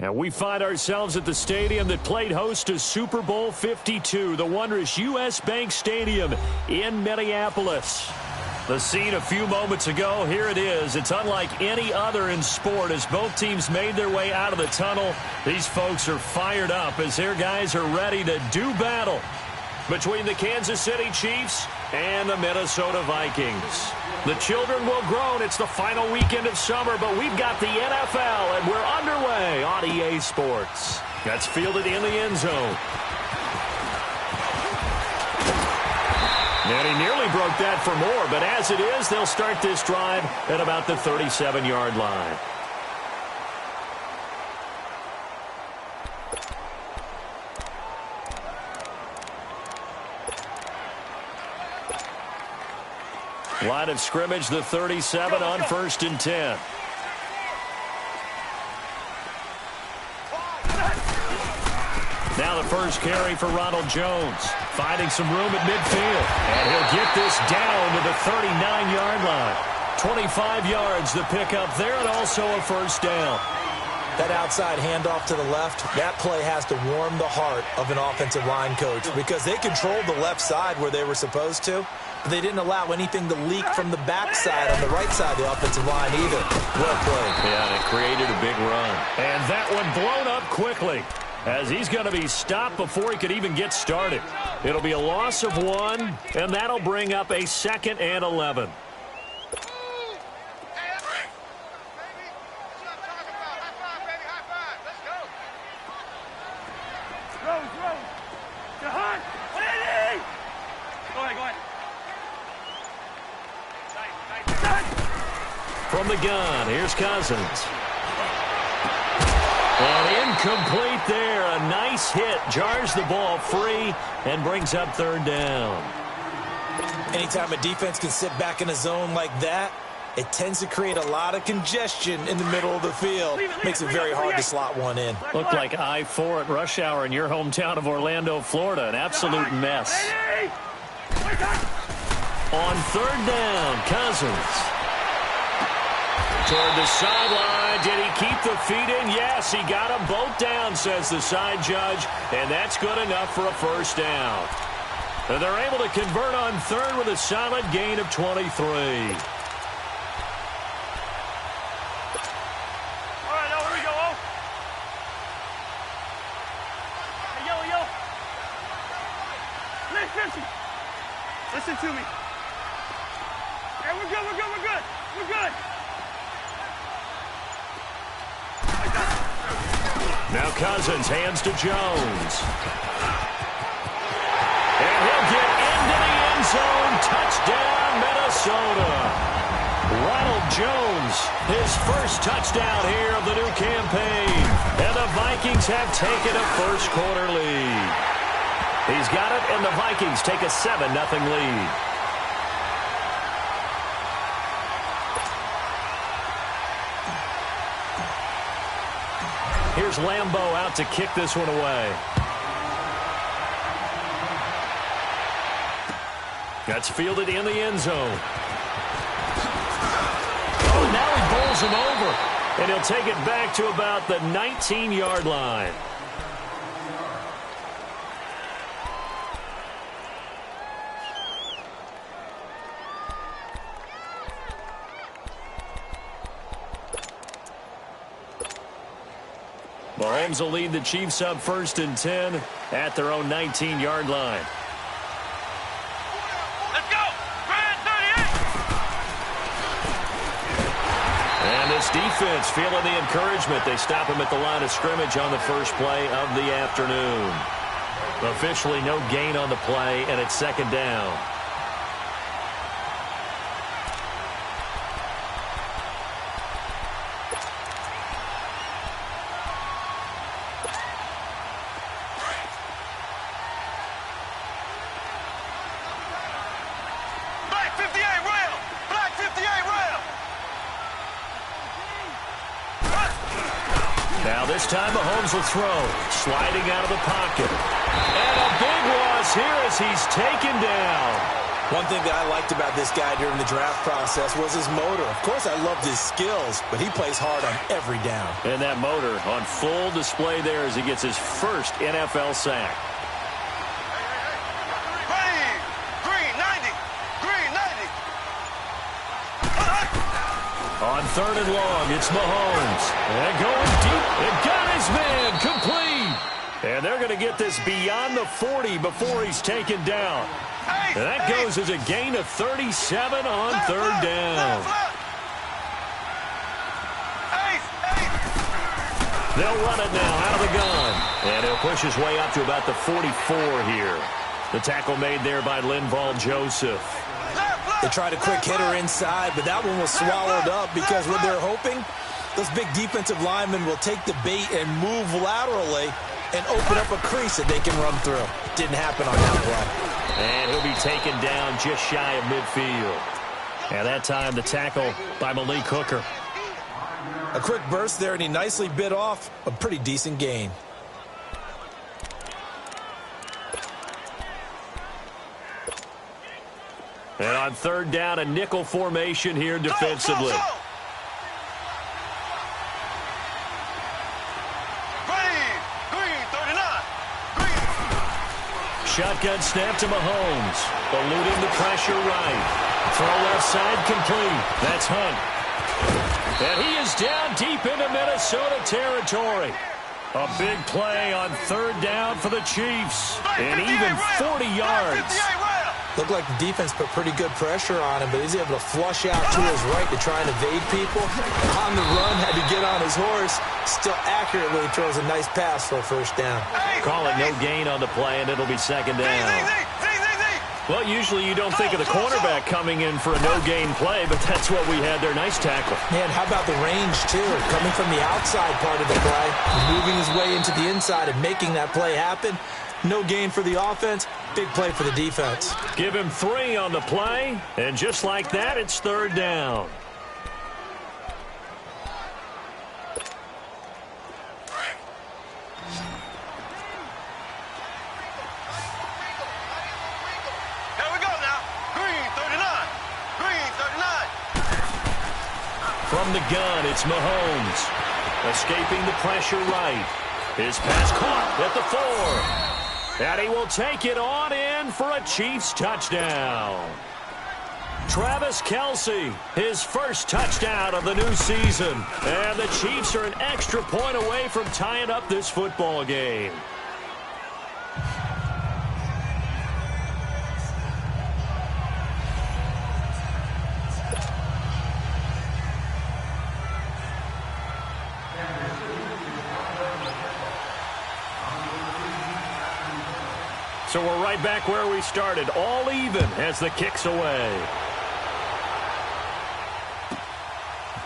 And we find ourselves at the stadium that played host to Super Bowl 52, the wondrous U.S. Bank Stadium in Minneapolis. The scene a few moments ago, here it is. It's unlike any other in sport as both teams made their way out of the tunnel. These folks are fired up as their guys are ready to do battle between the Kansas City Chiefs and the Minnesota Vikings. The children will groan. It's the final weekend of summer, but we've got the NFL, and we're underway on EA Sports. That's fielded in the end zone. And he nearly broke that for more, but as it is, they'll start this drive at about the 37-yard line. Line of scrimmage, the 37 on 1st and 10. Now the first carry for Ronald Jones, finding some room at midfield. And he'll get this down to the 39-yard line. 25 yards the pickup there, and also a first down. That outside handoff to the left, that play has to warm the heart of an offensive line coach because they controlled the left side where they were supposed to. But they didn't allow anything to leak from the backside on the right side of the offensive line either. Well played. Yeah, and it created a big run. And that one blown up quickly as he's going to be stopped before he could even get started. It'll be a loss of 1, and that'll bring up a 2nd and 11. From the gun, here's Cousins. And incomplete there. A nice hit. Jars the ball free and brings up 3rd down. Anytime a defense can sit back in a zone like that, it tends to create a lot of congestion in the middle of the field. Makes it very hard to slot one in. Looked like I-4 at rush hour in your hometown of Orlando, Florida. An absolute mess. On 3rd down, Cousins. Toward the sideline. Did he keep the feet in? Yes, he got them both down, says the side judge. And that's good enough for a first down. And they're able to convert on 3rd with a solid gain of 23. All right, now here we go. Hey, yo. Listen to me. Hey, we're good. Now Cousins hands to Jones. And he'll get into the end zone. Touchdown, Minnesota. Ronald Jones, his first touchdown here of the new campaign. And the Vikings have taken a first-quarter lead. He's got it, and the Vikings take a 7-0 lead. Here's Lambeau out to kick this one away. That's fielded in the end zone. Oh, now he bowls him over. And he'll take it back to about the 19-yard line. Mahomes will lead the Chiefs up 1st and 10 at their own 19-yard line. Let's go! Grand 38! And this defense feeling the encouragement. They stop him at the line of scrimmage on the first play of the afternoon. Officially no gain on the play, and it's 2nd down. Now this time Mahomes will throw, sliding out of the pocket. And a big loss here as he's taken down. One thing that I liked about this guy during the draft process was his motor. Of course, I loved his skills, but he plays hard on every down. And that motor on full display there as he gets his first NFL sack. On 3rd and long, it's Mahomes. And going deep, and got his man complete. And they're going to get this beyond the 40 before he's taken down. And that goes as a gain of 37 on 3rd down. They'll run it now out of the gun. And he'll push his way up to about the 44 here. The tackle made there by Linval Joseph. They tried a quick hitter inside, but that one was swallowed up because what they're hoping, those big defensive linemen will take the bait and move laterally and open up a crease that they can run through. Didn't happen on that play. And he'll be taken down just shy of midfield. And that time the tackle by Malik Hooker. A quick burst there, and he nicely bit off a pretty decent gain. And on 3rd down, a nickel formation here defensively. Shotgun snap to Mahomes. Eluding the pressure right. Throw left side complete. That's Hunt. And he is down deep into Minnesota territory. A big play on 3rd down for the Chiefs. And even 40 yards. Looked like the defense put pretty good pressure on him, but he's able to flush out to his right to try and evade people. On the run, had to get on his horse. Still accurately throws a nice pass for a 1st down. Call it no gain on the play, and it'll be 2nd down. Well, usually you don't think of the cornerback coming in for a no-gain play, but that's what we had there. Nice tackle. Man, how about the range, too? Coming from the outside part of the play, moving his way into the inside and making that play happen. No gain for the offense, big play for the defense. Give him 3 on the play, and just like that, it's 3rd down. Here we go now. Green 39. Green 39. From the gun, it's Mahomes. Escaping the pressure right. His pass caught at the 4. And he will take it on in for a Chiefs touchdown. Travis Kelce, his first touchdown of the new season. And the Chiefs are an extra point away from tying up this football game. So we're right back where we started, all even as the kick's away.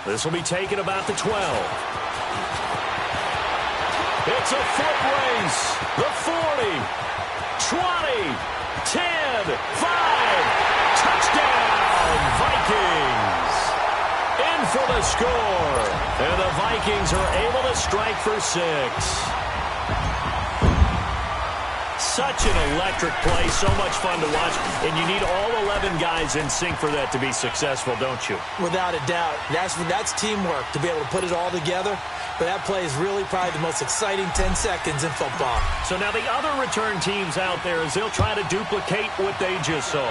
This will be taken about the 12. It's a foot race. The 40, 20, 10, 5. Touchdown, Vikings. In for the score. And the Vikings are able to strike for 6. Such an electric play, so much fun to watch, and you need all 11 guys in sync for that to be successful, don't you? Without a doubt. That's teamwork to be able to put it all together, but that play is really probably the most exciting 10 seconds in football. So now the other return teams out there, as they'll try to duplicate what they just saw.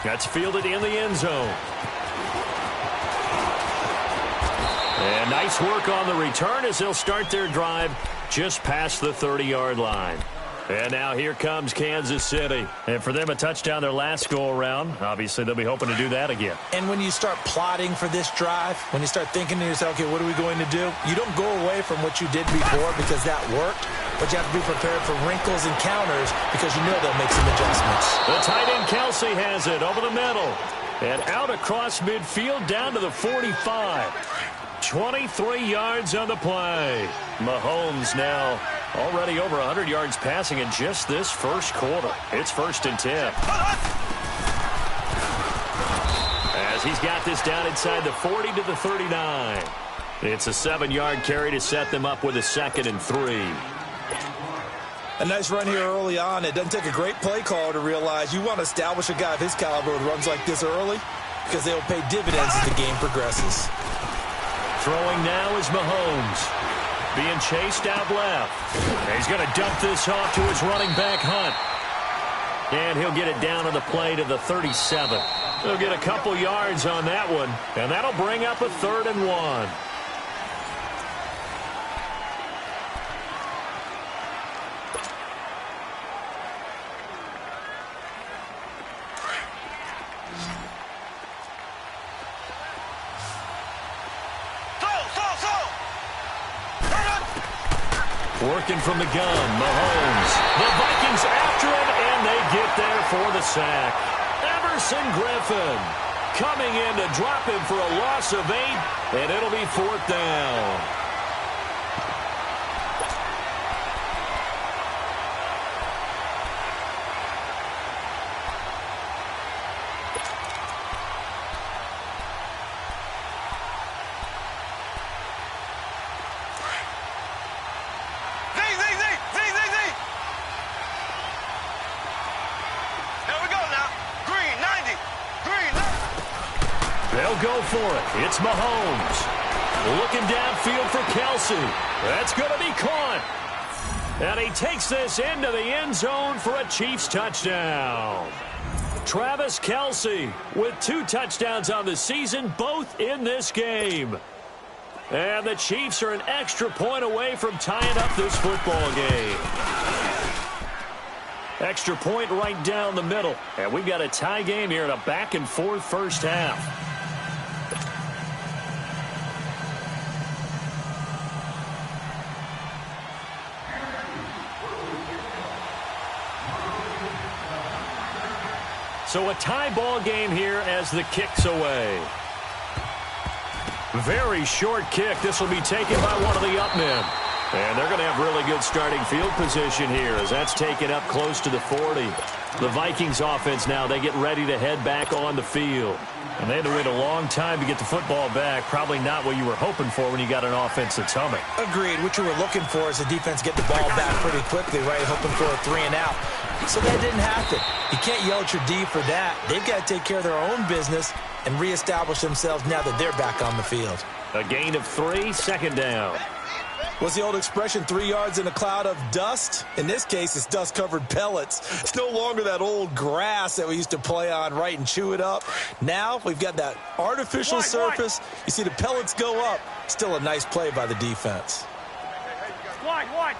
That's fielded in the end zone. And nice work on the return as they'll start their drive just past the 30-yard line. And now here comes Kansas City. And for them, a touchdown their last go-around. Obviously, they'll be hoping to do that again. And when you start plotting for this drive, when you start thinking to yourself, okay, what are we going to do? You don't go away from what you did before because that worked, but you have to be prepared for wrinkles and counters because you know they'll make some adjustments. The tight end Kelce has it over the middle. And out across midfield down to the 45. 23 yards on the play. Mahomes now already over 100 yards passing in just this first quarter. It's 1st and 10. As he's got this down inside the 40 to the 39. It's a 7-yard carry to set them up with a 2nd and 3. A nice run here early on. It doesn't take a great play caller to realize you want to establish a guy of his caliber with runs like this early because they will pay dividends as the game progresses. Throwing now is Mahomes. Being chased out left. And he's going to dump this off to his running back, Hunt. And he'll get it down to the play to the 37. He'll get a couple yards on that one, and that'll bring up a 3rd and 1. Working from the gun, Mahomes. The Vikings after him, and they get there for the sack. Everson Griffin coming in to drop him for a loss of 8, and it'll be 4th down. They'll go for it. It's Mahomes. Looking downfield for Kelsey. That's going to be caught. And he takes this into the end zone for a Chiefs touchdown. Travis Kelsey with 2 touchdowns on the season, both in this game. And the Chiefs are an extra point away from tying up this football game. Extra point right down the middle. And we've got a tie game here in a back-and-forth first half. So a tie ball game here as the kick's away. Very short kick. This will be taken by one of the up men. And they're going to have really good starting field position here as that's taken up close to the 40. The Vikings offense now, they get ready to head back on the field. And they had to wait a long time to get the football back. Probably not what you were hoping for when you got an offense that's humming. Agreed. What you were looking for is the defense get the ball back pretty quickly, right? Hoping for a 3 and out. So that didn't happen. You can't yell at your D for that. They've got to take care of their own business and reestablish themselves now that they're back on the field. A gain of 3, 2nd down. What's the old expression, 3 yards in a cloud of dust? In this case, it's dust-covered pellets. It's no longer that old grass that we used to play on, right, and chew it up. Now we've got that artificial surface. You see the pellets go up. Still a nice play by the defense. Wide.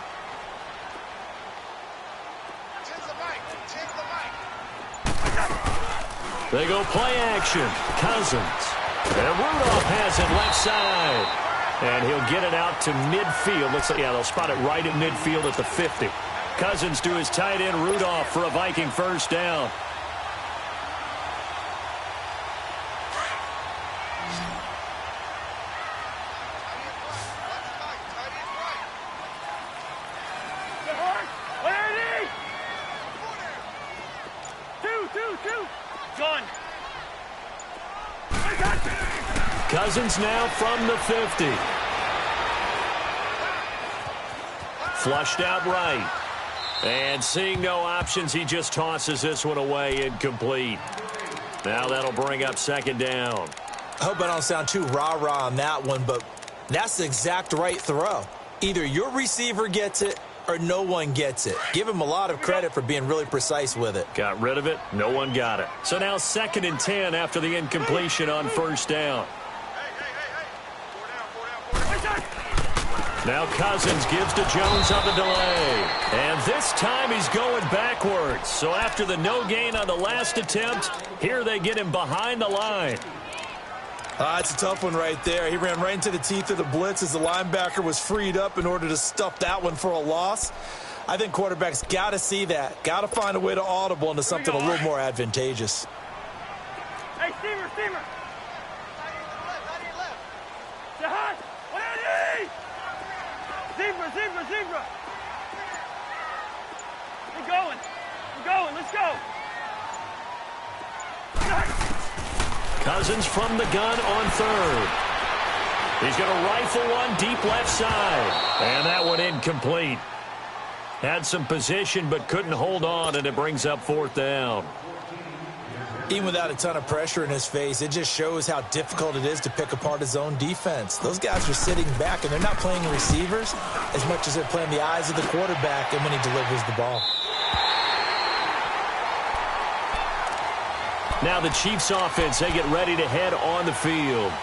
They go play action. Cousins. And Rudolph has it left side. And he'll get it out to midfield. Looks like, yeah, they'll spot it right at midfield at the 50. Cousins to his tight end, Rudolph, for a Viking first down. Cousins now from the 50. Flushed out right. And seeing no options, he just tosses this one away, incomplete. Now that'll bring up 2nd down. I hope I don't sound too rah-rah on that one, but that's the exact right throw. Either your receiver gets it or no one gets it. Give him a lot of credit for being really precise with it. Got rid of it. No one got it. So now 2nd and 10 after the incompletion on first down. Now Cousins gives to Jones on the delay. And this time he's going backwards. So after the no gain on the last attempt, here they get him behind the line. It's a tough one right there. He ran right into the teeth of the blitz as the linebacker was freed up in order to stuff that one for a loss. I think quarterbacks got to see that. Got to find a way to audible into something a little more advantageous. Hey, Steamer. Jahan, Zebra. We're going. Let's go. Cousins from the gun on 3rd. He's going to rifle one deep left side. And that one incomplete. Had some position but couldn't hold on, and it brings up 4th down. Even without a ton of pressure in his face, it just shows how difficult it is to pick apart his own defense. Those guys are sitting back, and they're not playing receivers as much as they're playing the eyes of the quarterback and when he delivers the ball. Now the Chiefs offense, they get ready to head on the field.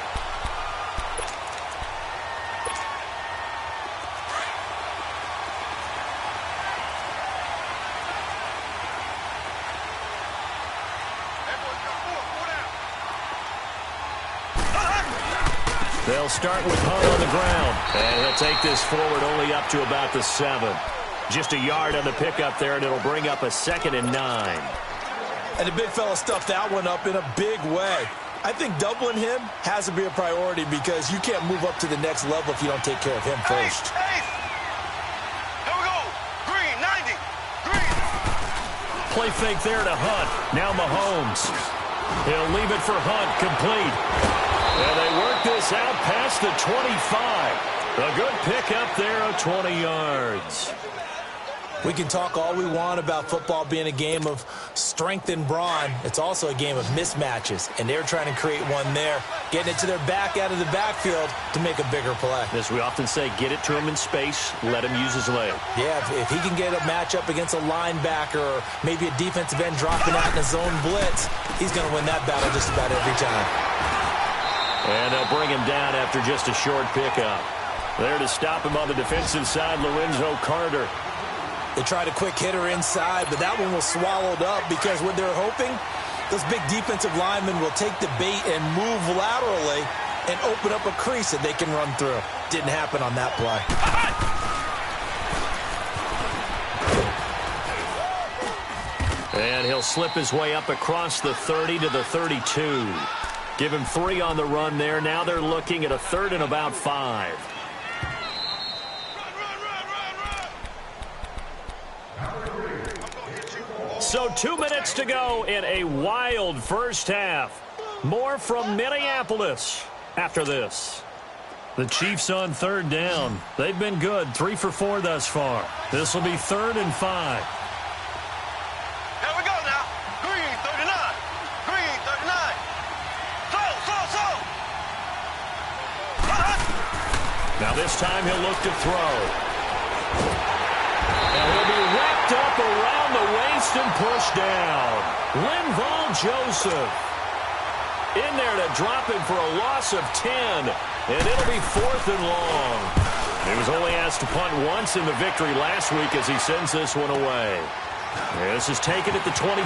They'll start with Hunt on the ground, and he'll take this forward only up to about the 7. Just a yard on the pickup there, and it'll bring up a 2nd and 9. And the big fella stuffed that one up in a big way. I think doubling him has to be a priority because you can't move up to the next level if you don't take care of him first. Here we go. Green, 90. Green. Play fake there to Hunt. Now Mahomes. He'll leave it for Hunt, complete. And they work this out past the 25. A good pickup there of 20 yards. We can talk all we want about football being a game of strength and brawn. It's also a game of mismatches, and they're trying to create one there, getting it to their back out of the backfield to make a bigger play. As we often say, get it to him in space, let him use his leg. Yeah, if he can get a matchup against a linebacker or maybe a defensive end dropping out in a zone blitz, he's going to win that battle just about every time. And they'll bring him down after just a short pickup. There to stop him on the defensive side, Lorenzo Carter. They tried a quick hitter inside, but that one was swallowed up because what they're hoping, those big defensive linemen will take the bait and move laterally and open up a crease that they can run through. Didn't happen on that play. And he'll slip his way up across the 30 to the 32. Give him 3 on the run there. Now they're looking at a 3rd and about 5. So 2 minutes to go in a wild first half. More from Minneapolis after this. The Chiefs on 3rd down. They've been good, 3 for 4 thus far. This will be 3rd and 5. Here we go now. Green, 39. Green, 39. Slow. Now this time he'll look to throw. And he'll be wrapped up around the waist and pushed down. Linval Joseph in there to drop him for a loss of 10. And it'll be 4th and long. He was only asked to punt once in the victory last week as he sends this one away. This is taken at the 23.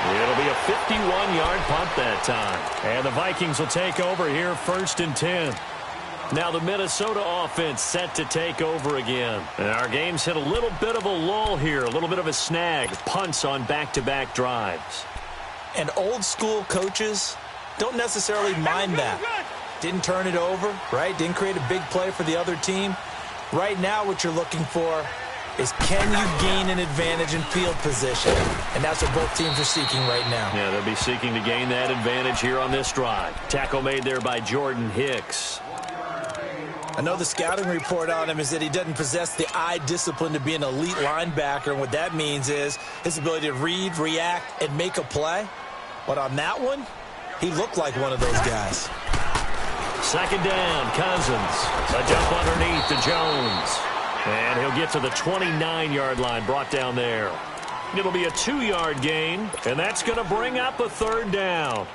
It'll be a 51-yard punt that time. And the Vikings will take over here 1st and 10. Now the Minnesota offense set to take over again. And our game's hit a little bit of a lull here, a little bit of a snag. Punts on back-to-back drives. And old-school coaches don't necessarily mind that. Didn't turn it over, right? Didn't create a big play for the other team. Right now what you're looking for is can you gain an advantage in field position? And that's what both teams are seeking right now. Yeah, they'll be seeking to gain that advantage here on this drive. Tackle made there by Jordan Hicks. I know the scouting report on him is that he doesn't possess the eye discipline to be an elite linebacker. And what that means is his ability to read, react, and make a play. But on that one, he looked like one of those guys. 2nd down, Cousins. A jump underneath to Jones. And he'll get to the 29-yard line, brought down there. It'll be a 2-yard gain, and that's going to bring up a 3rd down.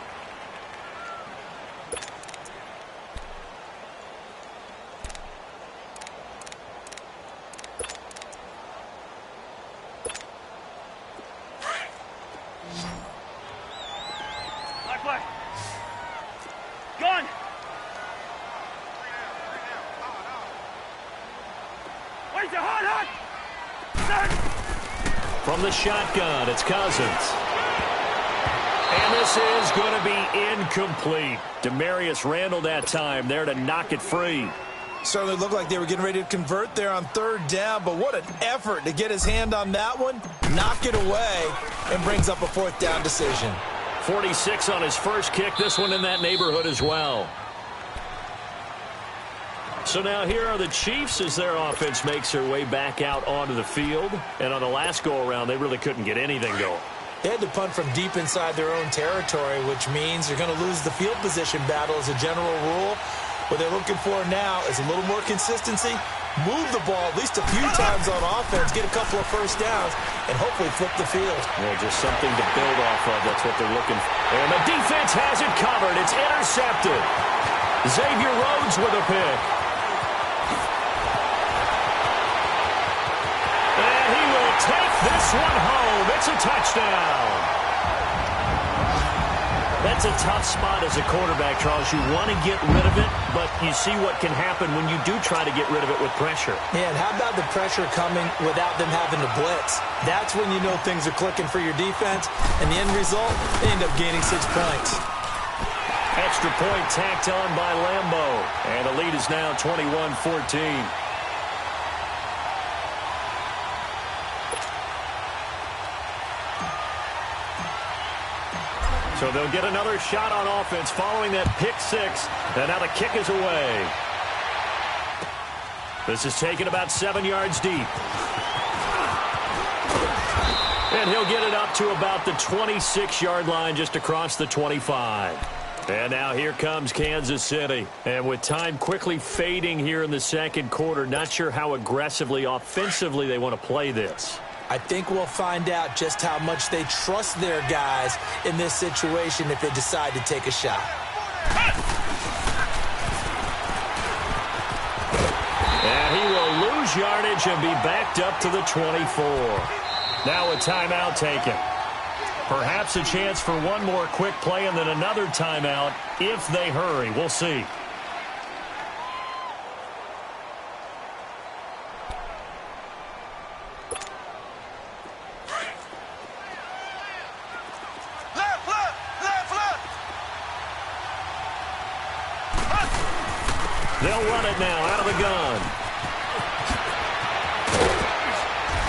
Gun. Wait, the hot. From the shotgun, it's Cousins. And this is going to be incomplete. Demarius Randall that time there to knock it free. Certainly looked like they were getting ready to convert there on 3rd down, but what an effort to get his hand on that one, knock it away, and brings up a 4th down decision. 46 on his first kick, this one in that neighborhood as well. So now here are the Chiefs as their offense makes their way back out onto the field. And on the last go-around, they really couldn't get anything going. They had to punt from deep inside their own territory, which means you're going to lose the field position battle as a general rule. What they're looking for now is a little more consistency, move the ball at least a few times on offense, get a couple of first downs, and hopefully flip the field. Well, just something to build off of. That's what they're looking for. And the defense has it covered. It's intercepted. Xavier Rhodes with a pick. And he will take this one home. It's a touchdown. That's a tough spot as a quarterback, Charles. You want to get rid of it, but you see what can happen when you do try to get rid of it with pressure. Yeah, and how about the pressure coming without them having to blitz? That's when you know things are clicking for your defense, and the end result, they end up gaining 6 points. Extra point tacked on by Lambeau, and the lead is now 21-14. So they'll get another shot on offense following that pick six. And now the kick is away. This is taken about 7 yards deep. And he'll get it up to about the 26-yard line just across the 25. And now here comes Kansas City. And with time quickly fading here in the second quarter, not sure how aggressively, offensively they want to play this. I think we'll find out just how much they trust their guys in this situation if they decide to take a shot. And he will lose yardage and be backed up to the 24. Now a timeout taken. Perhaps a chance for one more quick play and then another timeout if they hurry. We'll see. They'll run it now out of the gun.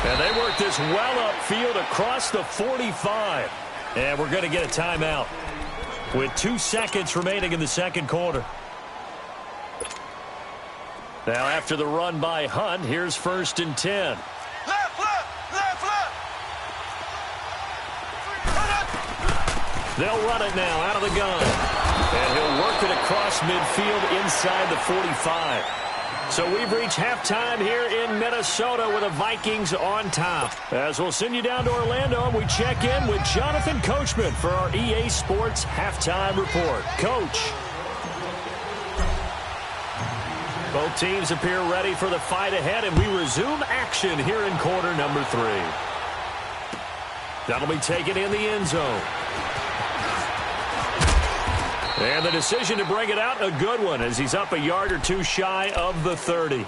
And they work this well upfield across the 45. And we're going to get a timeout with 2 seconds remaining in the second quarter. Now after the run by Hunt, here's 1st and 10. They'll run it now out of the gun. And he'll work it across midfield inside the 45. So we've reached halftime here in Minnesota with the Vikings on top. As we'll send you down to Orlando, we check in with Jonathan Coachman for our EA Sports Halftime Report. Coach. Both teams appear ready for the fight ahead, and we resume action here in quarter number 3. That'll be taken in the end zone. And the decision to bring it out, a good one, as he's up a yard or two shy of the 30.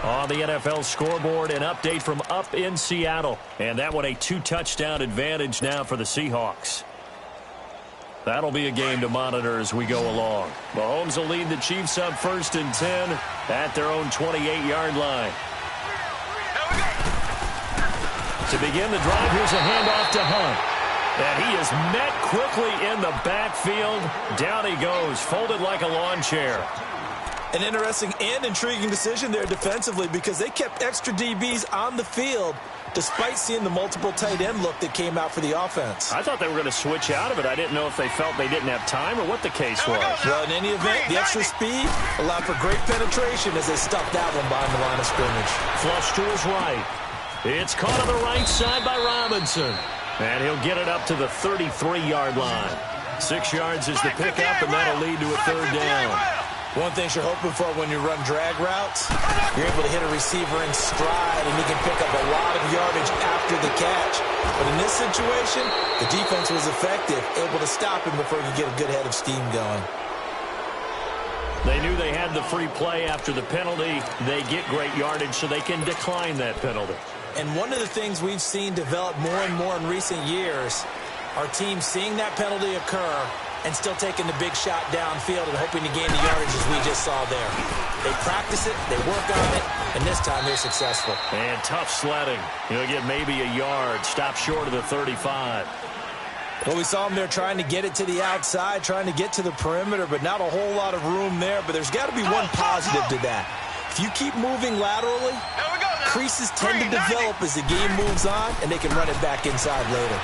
On the NFL scoreboard, an update from up in Seattle. And that one a 2-touchdown advantage now for the Seahawks. That'll be a game to monitor as we go along. Mahomes will lead the Chiefs up 1st and 10 at their own 28-yard line. To begin the drive, here's a handoff to Hunt. And he is met quickly in the backfield. Down he goes, folded like a lawn chair. An interesting and intriguing decision there defensively because they kept extra DBs on the field despite seeing the multiple tight end look that came out for the offense. I thought they were going to switch out of it. I didn't know if they felt they didn't have time or what the case was. Well, in any event, the extra speed allowed for great penetration as they stuffed that one behind the line of scrimmage. Flush to his right. It's caught on the right side by Robinson. And he'll get it up to the 33-yard line. 6 yards is the pickup, and that'll lead to a 3rd down. One thing you're hoping for when you run drag routes, you're able to hit a receiver in stride, and he can pick up a lot of yardage after the catch. But in this situation, the defense was effective, able to stop him before he could get a good head of steam going. They knew they had the free play after the penalty. They get great yardage, so they can decline that penalty. And one of the things we've seen develop more and more in recent years, our team seeing that penalty occur and still taking the big shot downfield and hoping to gain the yardage as we just saw there. They practice it, they work on it, and this time they're successful. And tough sledding. He'll get maybe a yard, stop short of the 35. Well, we saw him there trying to get it to the outside, trying to get to the perimeter, but not a whole lot of room there. But there's got to be one positive to that. If you keep moving laterally, creases tend to develop as the game moves on, and they can run it back inside later.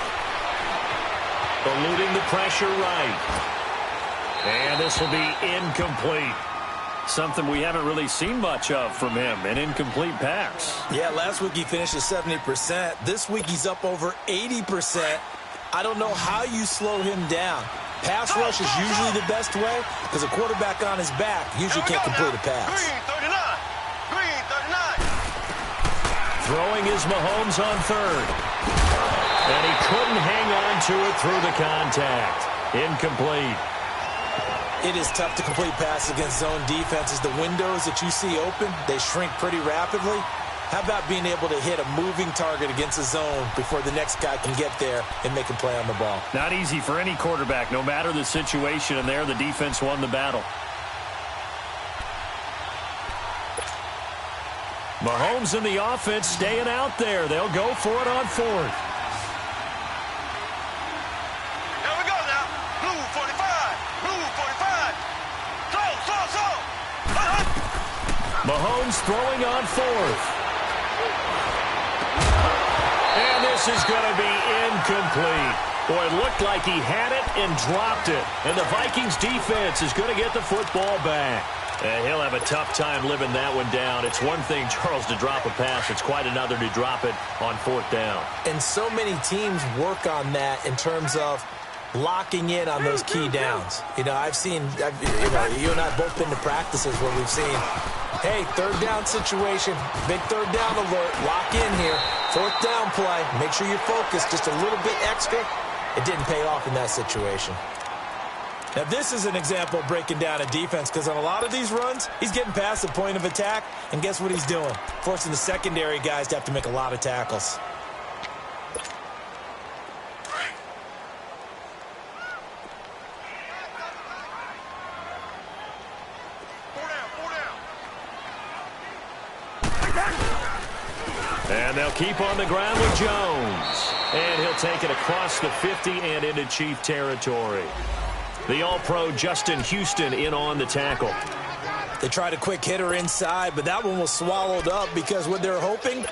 Eluding the pressure right. And this will be incomplete. Something we haven't really seen much of from him, an incomplete pass. Yeah, last week he finished at 70%. This week he's up over 80%. I don't know how you slow him down. Pass rush is usually the best way because a quarterback on his back usually can't complete a pass. Green 39. Throwing is Mahomes on third. And he couldn't hang on to it through the contact. Incomplete. It is tough to complete passes against zone defenses. The windows that you see open, they shrink pretty rapidly. How about being able to hit a moving target against a zone before the next guy can get there and make a play on the ball? Not easy for any quarterback, no matter the situation, and there the defense won the battle. Mahomes and the offense staying out there. They'll go for it on fourth. Here we go now. Blue 45. Blue 45. Slow. Mahomes throwing on fourth. And this is going to be incomplete. Boy, it looked like he had it and dropped it. And the Vikings defense is going to get the football back. And he'll have a tough time living that one down. It's one thing, Charles, to drop a pass. It's quite another to drop it on fourth down. And so many teams work on that in terms of locking in on those key downs. You know, you and I have both been to practices where we've seen, hey, third down situation, big third down alert, lock in here, fourth down play, make sure you're focused just a little bit extra. It didn't pay off in that situation. Now, this is an example of breaking down a defense because on a lot of these runs, he's getting past the point of attack, and guess what he's doing? Forcing the secondary guys to have to make a lot of tackles. And they'll keep on the ground with Jones. And he'll take it across the 50 and into Chief territory. The All-Pro Justin Houston in on the tackle. They tried a quick hitter inside, but that one was swallowed up because what they're hoping,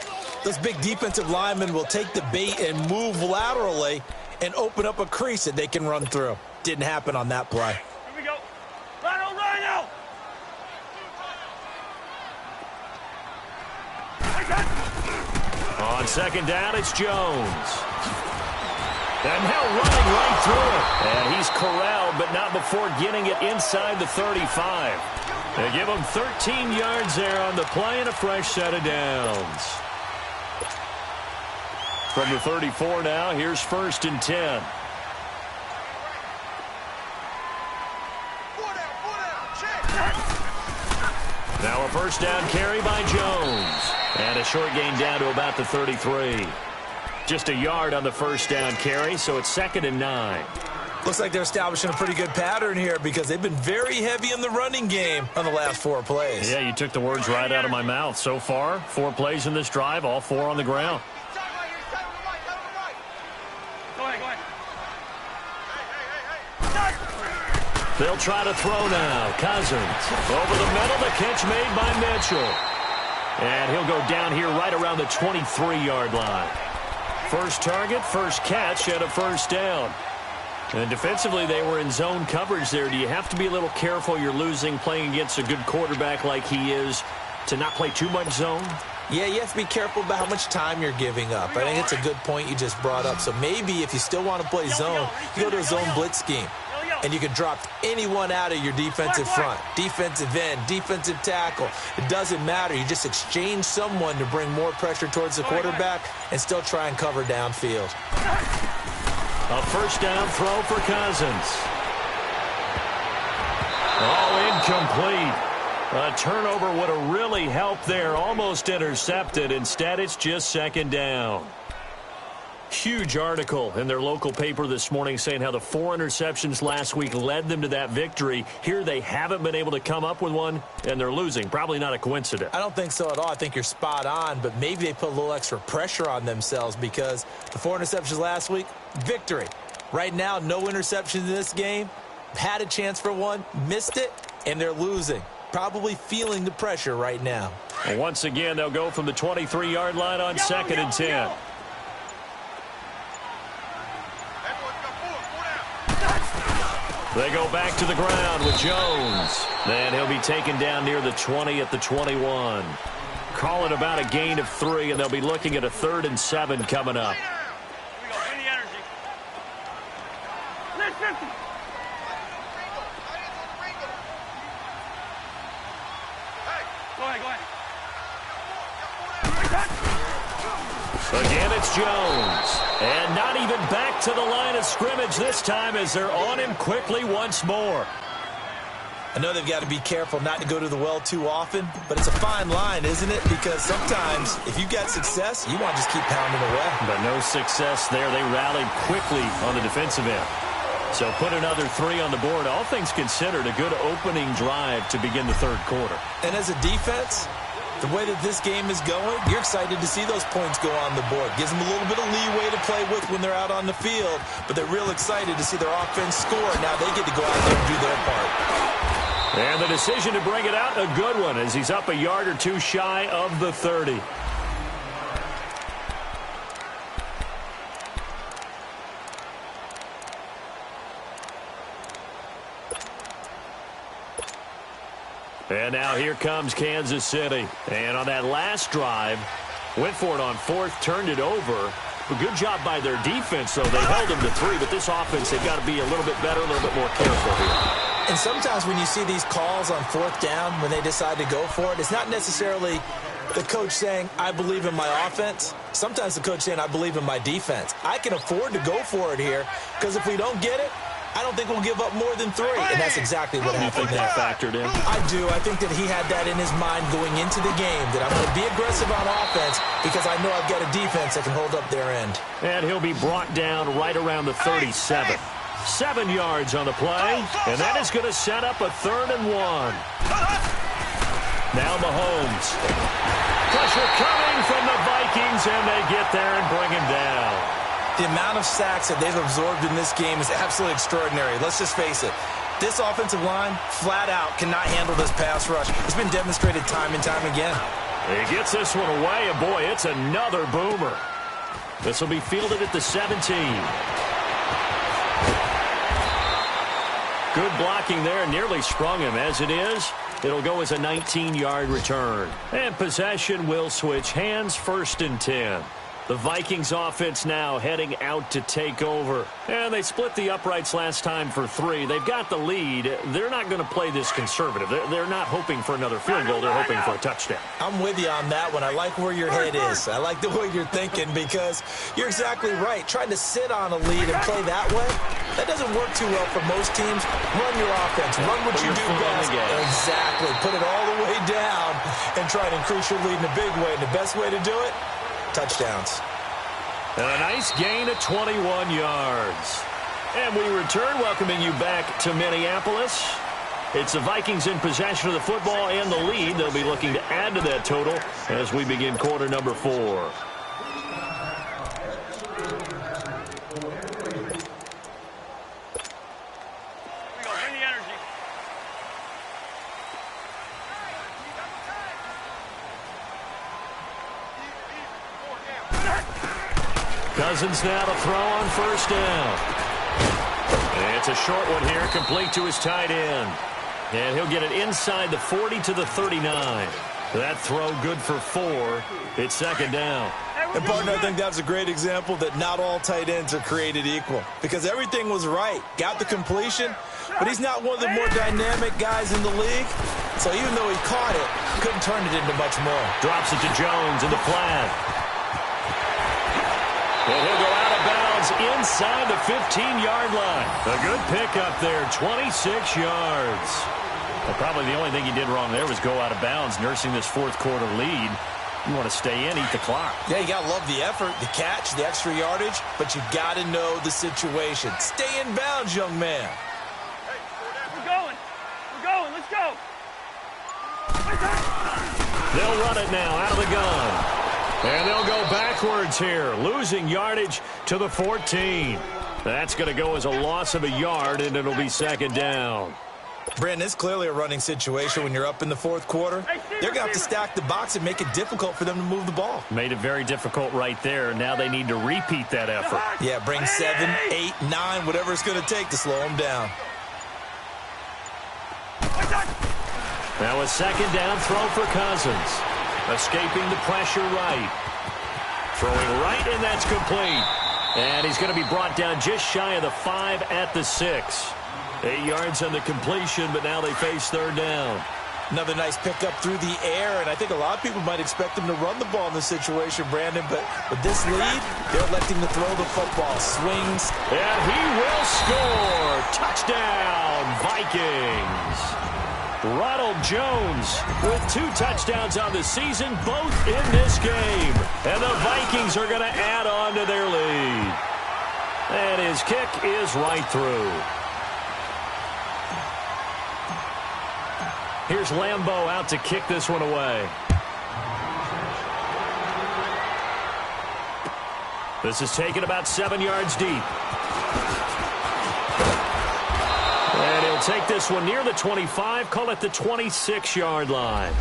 those big defensive linemen will take the bait and move laterally and open up a crease that they can run through. Didn't happen on that play. Here we go. Rhino. On second down, it's Jones. And now running right through it. And he's corralled, but not before getting it inside the 35. They give him 13 yards there on the play and a fresh set of downs. From the 34 now, here's 1st and 10. Now a first down carry by Jones. And a short gain down to about the 33. Just a yard on the first down carry, so it's 2nd and 9. Looks like they're establishing a pretty good pattern here because they've been very heavy in the running game on the last 4 plays. Yeah, you took the words right out of my mouth. So far, 4 plays in this drive, all 4 on the ground. Go ahead. They'll try to throw now. Cousins over the middle. The catch made by Mitchell. And he'll go down here right around the 23-yard line. First target, first catch, and a first down. And defensively, they were in zone coverage there. Do you have to be a little careful? You're losing playing against a good quarterback like he is to not play too much zone? Yeah, you have to be careful about how much time you're giving up. I think it's a good point you just brought up. So maybe if you still want to play zone, you go to a zone blitz scheme. And you can drop anyone out of your defensive front, defensive end, defensive tackle. It doesn't matter. You just exchange someone to bring more pressure towards the quarterback and still try and cover downfield. A first down throw for Cousins. Oh, incomplete. A turnover would have really helped there. Almost intercepted. Instead, it's just 2nd down. Huge article in their local paper this morning saying how the 4 interceptions last week led them to that victory. Here they haven't been able to come up with one, and they're losing. Probably not a coincidence. I don't think so at all. I think you're spot on, but maybe they put a little extra pressure on themselves because the 4 interceptions last week, victory. Right now, no interceptions in this game. Had a chance for one, missed it, and they're losing. Probably feeling the pressure right now. And once again, they'll go from the 23-yard line on 2nd and 10. They go back to the ground with Jones. Then he'll be taken down near the 20 at the 21. Call it about a gain of 3, and they'll be looking at a 3rd and 7 coming up. Again, it's Jones. And not even back to the line of scrimmage this time as they're on him quickly once more. I know they've got to be careful not to go to the well too often, but it's a fine line, isn't it? Because sometimes if you've got success, you want to just keep pounding away. But no success there. They rallied quickly on the defensive end. So put another 3 on the board. All things considered, a good opening drive to begin the 3rd quarter. And as a defense, the way that this game is going, you're excited to see those points go on the board. Gives them a little bit of leeway to play with when they're out on the field, but they're real excited to see their offense score. Now they get to go out there and do their part. And the decision to bring it out, a good one, as he's up a yard or 2 shy of the 30. And now here comes Kansas City. And on that last drive, went for it on 4th, turned it over. A good job by their defense, though. They held them to 3, but this offense, they've got to be a little bit better, a little bit more careful here. And sometimes when you see these calls on 4th down, when they decide to go for it, it's not necessarily the coach saying, I believe in my offense. Sometimes the coach saying, I believe in my defense. I can afford to go for it here, because if we don't get it, I don't think we'll give up more than 3, and that's exactly what happened. You think that factored in? I do. I think that he had that in his mind going into the game, that I'm going to be aggressive on offense because I know I've got a defense that can hold up their end. And he'll be brought down right around the 37. 7 yards on the play, and that is going to set up a 3rd and 1. Now Mahomes. Pressure coming from the Vikings, and they get there and bring him down. The amount of sacks that they've absorbed in this game is absolutely extraordinary. Let's just face it. This offensive line, flat out, cannot handle this pass rush. It's been demonstrated time and time again. He gets this one away, and boy, it's another boomer. This will be fielded at the 17. Good blocking there, nearly sprung him. As it is, it'll go as a 19-yard return. And possession will switch hands, 1st and 10. The Vikings offense now heading out to take over. And they split the uprights last time for 3. They've got the lead. They're not going to play this conservative. They're not hoping for another field goal. They're hoping for a touchdown. I'm with you on that one. I like where your head is. I like the way you're thinking because you're exactly right. Trying to sit on a lead and play that way, that doesn't work too well for most teams. Run your offense. Run what you do best. Exactly. Put it all the way down and try to increase your lead in a big way. And the best way to do it, touchdowns. And a nice gain of 21 yards. And we return, welcoming you back to Minneapolis. It's the Vikings in possession of the football and the lead. They'll be looking to add to that total as we begin quarter number 4. Cousins now to throw on 1st down. And it's a short one here, complete to his tight end. And he'll get it inside the 40 to the 39. That throw good for 4. It's 2nd down. And, partner, I think that's a great example that not all tight ends are created equal. Because everything was right. Got the completion, but he's not one of the more dynamic guys in the league. So even though he caught it, couldn't turn it into much more. Drops it to Jones in the flat. And he'll go out of bounds inside the 15-yard line. A good pickup there, 26 yards. Well, probably the only thing he did wrong there was go out of bounds, nursing this 4th quarter lead. You want to stay in, eat the clock. Yeah, you got to love the effort, the catch, the extra yardage, but you got to know the situation. Stay in bounds, young man. Hey, we're going. We're going. Let's go. They'll run it now out of the gun. And they'll go backwards here, losing yardage to the 14. That's going to go as a loss of a yard, and it'll be second down. Brandon, it's clearly a running situation when you're up in the fourth quarter. They're going to have to stack the box and make it difficult for them to move the ball. Made it very difficult right there. Now they need to repeat that effort. Yeah, bring 7, 8, 9, whatever it's going to take to slow them down. Now a second down throw for Cousins. Escaping the pressure right. Throwing right, and that's complete. And he's going to be brought down just shy of the 5 at the 6. 8 yards on the completion, but now they face third down. Another nice pickup through the air, and I think a lot of people might expect them to run the ball in this situation, Brandon, but with this lead, they're electing to throw the football. Swings. And he will score. Touchdown, Vikings. Ronald Jones with 2 touchdowns on the season, both in this game. And the Vikings are going to add on to their lead. And his kick is right through. Here's Lambeau out to kick this one away. This is taken about 7 yards deep. And he'll take this one near the 25, call it the 26-yard line.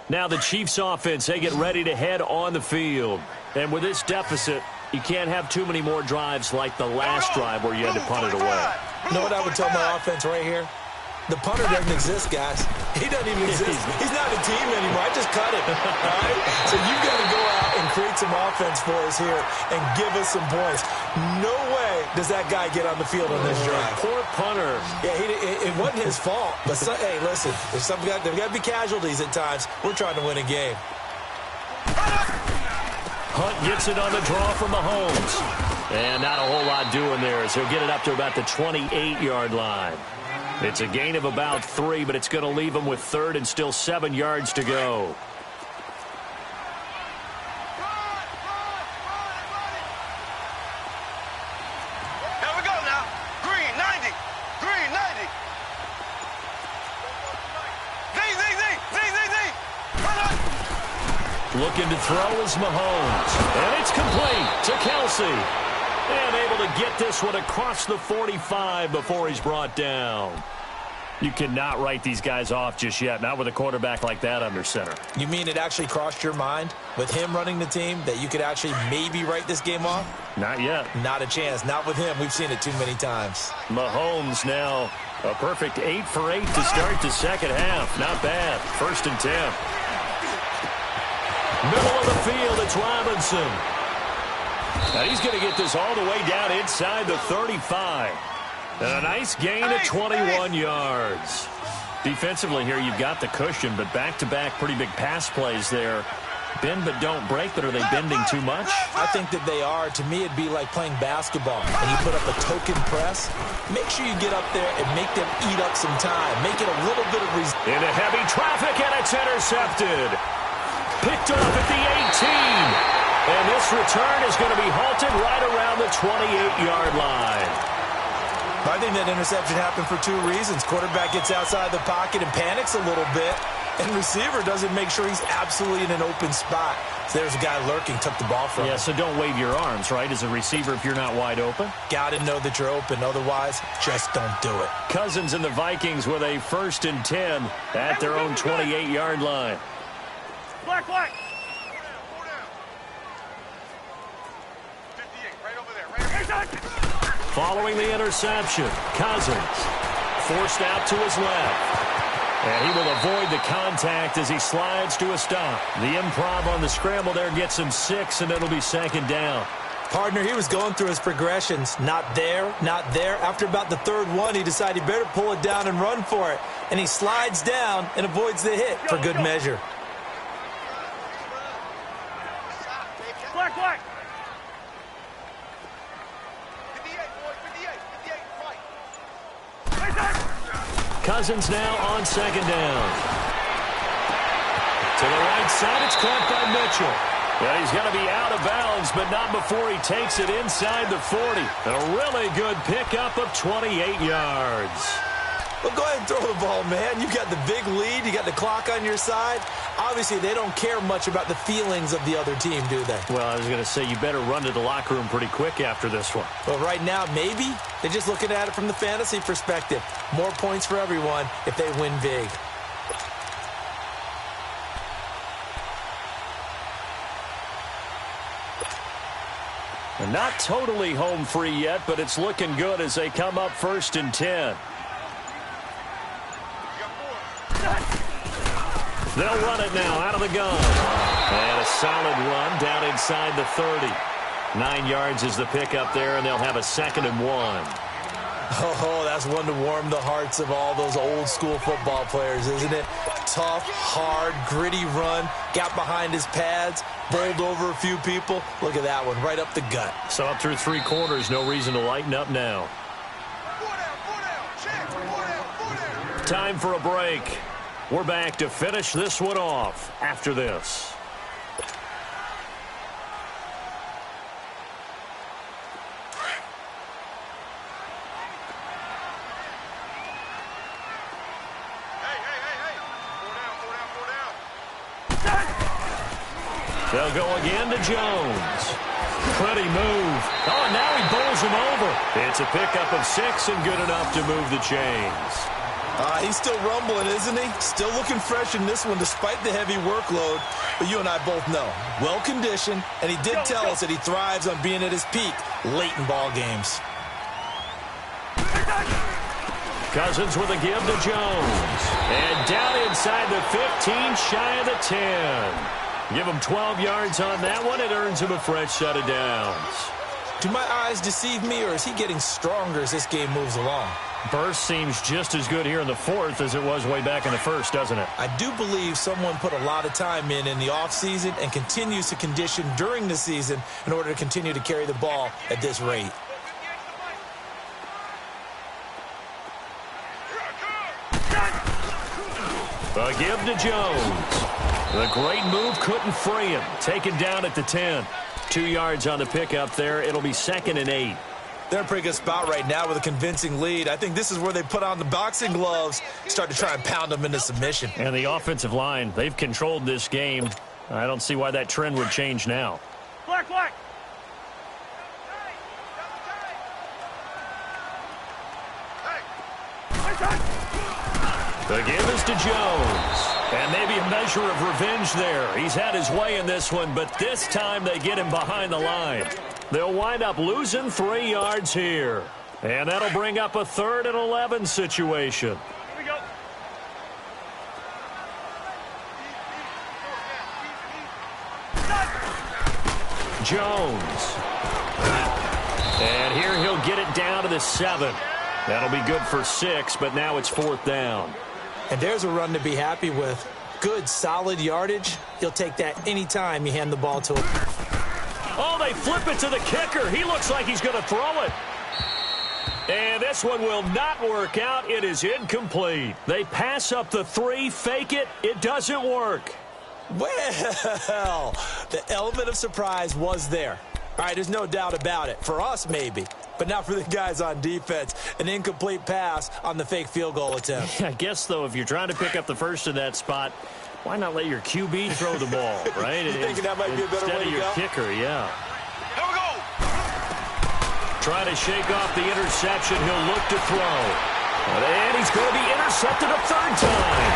Now the Chiefs offense, they get ready to head on the field. And with this deficit, you can't have too many more drives like the last drive where you had to punt it away. You know what I would tell my offense right here? The punter doesn't exist, guys. He doesn't even exist. He's not a team anymore. I just cut him. All right? So you've got to go out and create some offense for us here and give us some points. No way does that guy get on the field on this drive. Poor punter. Yeah, it wasn't his fault. But, hey, listen, there's got to be casualties at times. We're trying to win a game. Hunt gets it on the draw from Mahomes. And not a whole lot doing there as he'll get it up to about the 28-yard line. It's a gain of about 3, but it's going to leave him with third and still 7 yards to go. Here we go now. Green, 90. Green, 90. Z. Looking to throw is Mahomes. And it's complete to Kelsey. And able to get this one across the 45 before he's brought down. You cannot write these guys off just yet, not with a quarterback like that under center. You mean it actually crossed your mind with him running the team that you could actually maybe write this game off? Not yet. Not a chance. Not with him. We've seen it too many times. Mahomes now a perfect 8 for 8 to start the second half. Not bad. 1st and 10. Middle of the field, it's Robinson. Now he's going to get this all the way down inside the 35. And a nice gain of 21 yards. Defensively here, you've got the cushion, but back-to-back pretty big pass plays there. Bend but don't break, but are they bending too much? I think that they are. To me, it'd be like playing basketball, and you put up a token press. Make sure you get up there and make them eat up some time. Make it a little bit of into heavy traffic, and it's intercepted. Picked off at the 18. And this return is going to be halted right around the 28-yard line. I think that interception happened for 2 reasons. Quarterback gets outside the pocket and panics a little bit, and receiver doesn't make sure he's absolutely in an open spot. So there's a guy lurking, took the ball from him. Yeah, so don't wave your arms, right, as a receiver if you're not wide open. Got to know that you're open. Otherwise, just don't do it. Cousins and the Vikings with a 1st and 10 at their own 28-yard line. Black. 58, right over there. Following the interception, Cousins forced out to his left. And he will avoid the contact as he slides to a stop. The improv on the scramble there gets him 6, and it'll be second down. Partner, he was going through his progressions. Not there, not there. After about the 3rd one, he decided he better pull it down and run for it. And he slides down and avoids the hit for good measure. Black. Cousins now on second down. To the right side, it's caught by Mitchell. And he's going to be out of bounds, but not before he takes it inside the 40. A really good pickup of 28 yards. Well, go ahead and throw the ball, man. You got the big lead. You got the clock on your side. Obviously, they don't care much about the feelings of the other team, do they? Well, I was going to say you better run to the locker room pretty quick after this one. Well, right now, maybe. They're just looking at it from the fantasy perspective. More points for everyone if they win big. They're not totally home free yet, but it's looking good as they come up 1st and 10. They'll run it now out of the gun. And a solid run down inside the 30. 9 yards is the pickup there, and they'll have a 2nd and 1. Oh, that's one to warm the hearts of all those old school football players, isn't it? Tough, hard, gritty run. Got behind his pads, bowled over a few people. Look at that one, right up the gut. So up through 3 quarters, no reason to lighten up now. Time for a break. We're back to finish this one off after this. They'll go again to Jones. Pretty move. Oh, now he bowls him over. It's a pickup of 6 and good enough to move the chains. He's still rumbling, isn't he? Still looking fresh in this one despite the heavy workload. But you and I both know, well-conditioned, and he did tell us that he thrives on being at his peak late in ball games. Cousins with a give to Jones. And down inside the 15, shy of the 10. Give him 12 yards on that one. It earns him a fresh set of downs. Do my eyes deceive me, or is he getting stronger as this game moves along? Burst seems just as good here in the 4th as it was way back in the 1st, doesn't it? I do believe someone put a lot of time in the offseason and continues to condition during the season in order to continue to carry the ball at this rate. A give to Jones. The great move couldn't free him. Taken down at the 10. 2 yards on the pickup there. It'll be 2nd and 8. They're in a pretty good spot right now with a convincing lead. I think this is where they put on the boxing gloves, start to try and pound them into submission. And the offensive line, they've controlled this game. I don't see why that trend would change now. Black, black. The give is to Jones. And maybe a measure of revenge there. He's had his way in this one, but this time they get him behind the line. They'll wind up losing 3 yards here. And that'll bring up a 3rd and 11 situation. Here we go. Jones. And here he'll get it down to the 7. That'll be good for 6, but now it's 4th down. And there's a run to be happy with. Good, solid yardage. He'll take that anytime you hand the ball to him. Oh, they flip it to the kicker. He looks like he's going to throw it. And this one will not work out. It is incomplete. They pass up the 3, fake it. It doesn't work. Well, the element of surprise was there. All right, there's no doubt about it. For us, maybe. But not for the guys on defense. An incomplete pass on the fake field goal attempt. I guess, though, if you're trying to pick up the first in that spot, why not let your QB throw the ball, right? You thinking that might be a better way to go? Instead of your kicker, yeah. Here we go. Trying to shake off the interception. He'll look to throw. And he's going to be intercepted a 3rd time.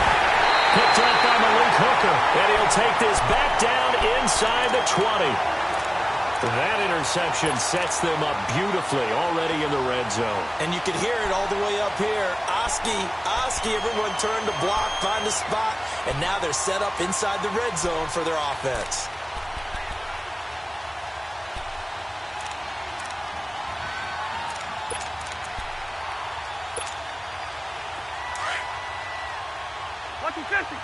Picked up by Malik Hooker. And he'll take this back down inside the 20. That interception sets them up beautifully already in the red zone. And you can hear it all the way up here. Oski, everyone turned to block, find a spot, and now they're set up inside the red zone for their offense. Lucky 50.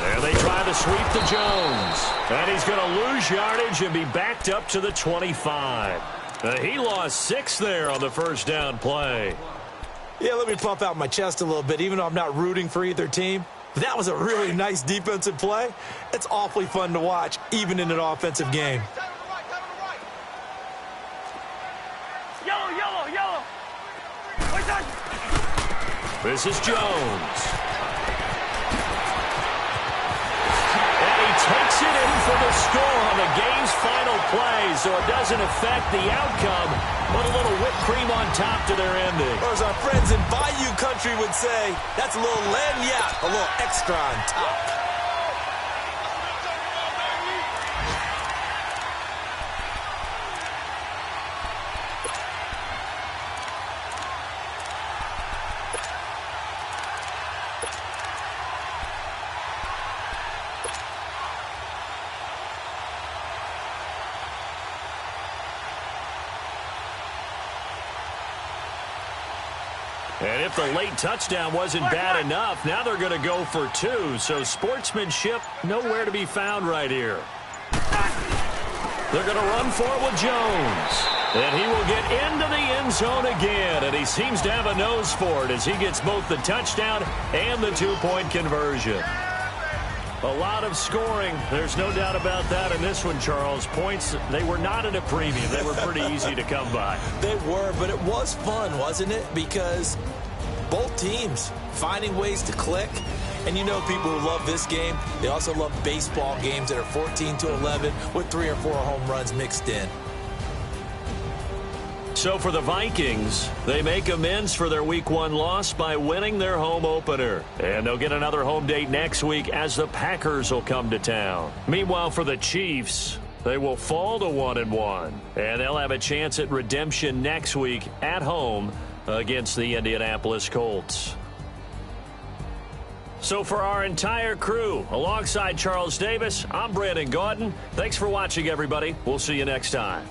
And they try to sweep to Jones. And he's going to lose yardage and be backed up to the 25. He lost 6 there on the 1st down play. Yeah, let me puff out my chest a little bit, even though I'm not rooting for either team. But that was a really nice defensive play. It's awfully fun to watch, even in an offensive game. Yellow, yellow, yellow. This is Jones. And he takes it in for the score on the game's final play, so it doesn't affect the outcome, but a little whipped cream on top to their ending. Or as our friends in Bayou Country would say, that's a little lagniappe, a little extra on top. And if the late touchdown wasn't bad enough, now they're going to go for two. So sportsmanship nowhere to be found right here. They're going to run for it with Jones. And he will get into the end zone again. And he seems to have a nose for it as he gets both the touchdown and the two-point conversion. A lot of scoring. There's no doubt about that in this one, Charles. Points, they were not at a premium. They were pretty easy to come by. They were, but it was fun, wasn't it? Because both teams finding ways to click. And you know people who love this game, they also love baseball games that are 14-11 with 3 or 4 home runs mixed in. So for the Vikings, they make amends for their Week 1 loss by winning their home opener. And they'll get another home date next week as the Packers will come to town. Meanwhile, for the Chiefs, they will fall to 1-1. And they'll have a chance at redemption next week at home against the Indianapolis Colts. So for our entire crew, alongside Charles Davis, I'm Brandon Gaudin. Thanks for watching, everybody. We'll see you next time.